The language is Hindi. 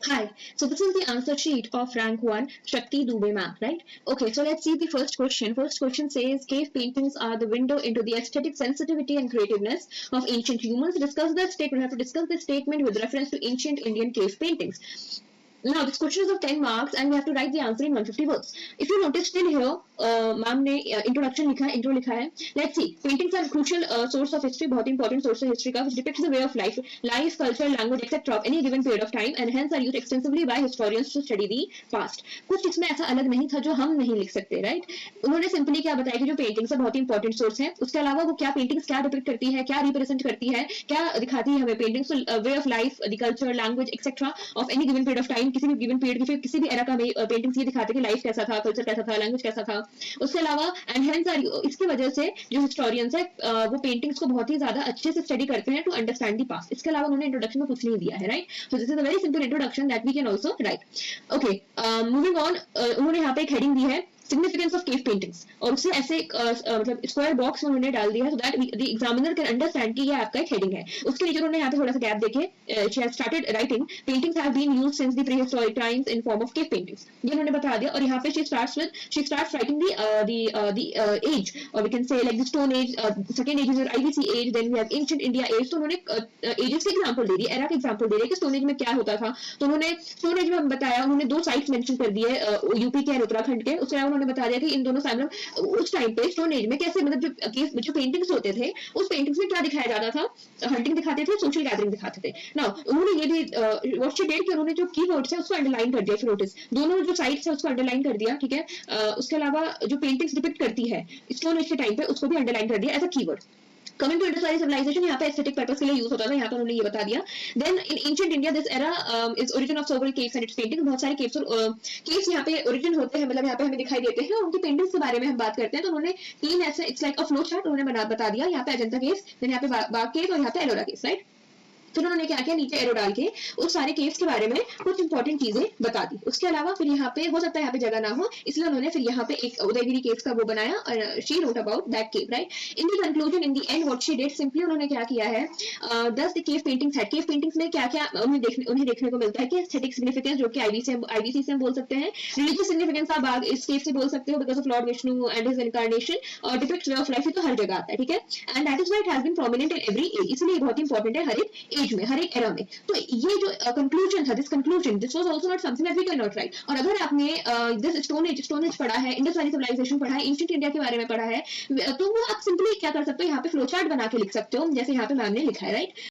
Hi, so this is the answer sheet of rank 1 Shakti Dubey map, right? Okay, so let's see the first question. First question says cave paintings are the window into the aesthetic sensitivity and creativeness of ancient humans. Discuss that statement. We have to discuss this statement with reference to ancient Indian cave paintings. Now, this question is of 10 marks and we have to write the answer in 150 words. If you notice still here, ma'am ने introduction लिखा है, intro लिखा है. Let's see. Paintings are crucial source of history, बहुत important source of history का, which depicts the way of life, culture, language, etc. of any given period of time, and hence are used extensively by historians to study the past. कुछ इसमें ऐसा अलग नहीं था जो हम नहीं लिख सकते, right? उन्होंने सिंपली क्या बताया कि जो पेंटिंग्स है बहुत ही इंपॉर्टेंट सोर्स है. उसके अलावा वो क्या पेंटिंग्स क्या डिपिक्ट करती है, क्या रिप्रेजेंट करती है, क्या दिखाती है हमें paintings, way of life, the culture, language etcetera of any given period of time. किसी भी गिवन पीरियड की किसी भी एरा का हमें पेंटिंग्स ये दिखाते हैं कि लाइफ कैसा था, कल्चर कैसा था, लैंग्वेज कैसा था. उसके अलावा एंड हेंस आर, इसकी वजह से जो हिस्टोरियंस है वो पेंटिंग्स को बहुत ही ज्यादा अच्छे से स्टडी करते हैं टू अंडरस्टैंड द पास्ट. इसके अलावा उन्होंने इंट्रोडक्शन में कुछ नहीं दिया है, right? So this is a very simple introduction that we can also write. Okay, moving on. उन्होंने यहाँ पे एक हेडिंग दी है सिग्निफिकेंस ऑफ केव पेंटिंग्स, और उसे ऐसे मतलब स्क्वायर बॉक्स में उन्होंने डाल दिया so that the examiner can understand कि ये आपका एक हेडिंग है. उसके नीचे उन्होंने यहाँ पे थोड़ा सा गैप देखे, she has started writing paintings have been used since the prehistoric times in form of cave paintings. ये उन्होंने बता दिया. और यहाँ पे she starts writing the age, और we can say like the stone age, second age is IVC age, then we have ancient India age. तो उन्होंने एजेस के एग्जांपल दे दी, एरा के एग्जांपल दे रहे कि स्टोन एज में क्या होता था. तो उन्होंने स्टोन एज में हम बताया, उन्होंने दो साइट्स मेंशन कर दिए यूपी के और उत्तराखंड के. उसके अलावा उन्होंने बता दिया कि इन दोनों उस टाइम पे स्टोन एज में कैसे मतलब जो पेंटिंग्स होते थे उस पेंटिंग्स में क्या दिखाया जाता था. हंटिंग दिखाते थे, सोशल गैदरिंग दिखाते थे. नाउ उन्होंने ये भी व्हाट शी डिड कि उन्होंने जो कीवर्ड्स है उसको अंडरलाइन कर दिया. नोटिस दोनों जो साइट्स है उसको अंडरलाइन कर दिया, ठीक है. उसके अलावा जो पेंटिंग्स डिपिक्ट करती है स्टोन एज के टाइम पे उसको भी अंडरलाइन कर दिया as a keyword. Coming to Indus valley civilisation, यहाँ पे एस्थेटिक पर्पस के लिए यूज होता था, यहाँ पर उन्होंने ये बता दिया. Then in ancient India this era is origin of several caves and its painting. बहुत सारे केव्स यहाँ पे ओरिजिन होते हैं, मतलब यहाँ पे हमें दिखाई देते हैं. उनकी पेंटिंग्स के बारे में हम बात करते हैं तो उन्होंने तीन ऐसे it's like a flow chart उन्होंने बता दिया. यहाँ पे अजंता केव्स, देन यहाँ पे बाग केव और यहाँ पे एलोरा केव्स, राइट? फिर उन्होंने क्या किया, नीचे एरो डाल के उस सारे केव्स के बारे में कुछ इंपॉर्टेंट चीजें बता दी. उसके अलावा फिर यहाँ पे हो सकता है यहाँ पे जगह ना हो, इसलिए उन्होंने फिर यहाँ पे एक उदयगिरी केव्स का वो बनाया और she wrote about that cave, right? In the conclusion, in the end what she did, simply उन्होंने क्या किया है, दस द केव पेंटिंग्स है. केव पेंटिंग्स में क्या क्या उन्हें देखने को मिलता है कि एस्थेटिक सिग्निफिकेंस, जो कि आईवीसी से हम बोल सकते हैं. रिलीजियस सिग्निफिकेंस आप बाग इस केव से बोल सकते हो because of Lord Vishnu and his incarnation, और डिपिक्ट्स वे ऑफ लाइफ. तो हर जगह आता है, ठीक है. And that is why it has been prominent in every age, इसलिए बहुत इंपॉर्टेंट है हर एक एज में, हर एक एरा में. तो ये जो कंक्लूजन था, this was also not something that we can not write. और अगर आपने दिस स्टोन एज पढ़ा है, इंडस वैली सिविलाइजेशन पढ़ा है, एंशिएंट इंडिया के बारे में पढ़ा है, तो वो आप सिंपली क्या कर सकते हो, यहाँ पे फ्लो चार्ट बना के लिख सकते हो जैसे यहाँ पे मैम ने लिखा है, राइट?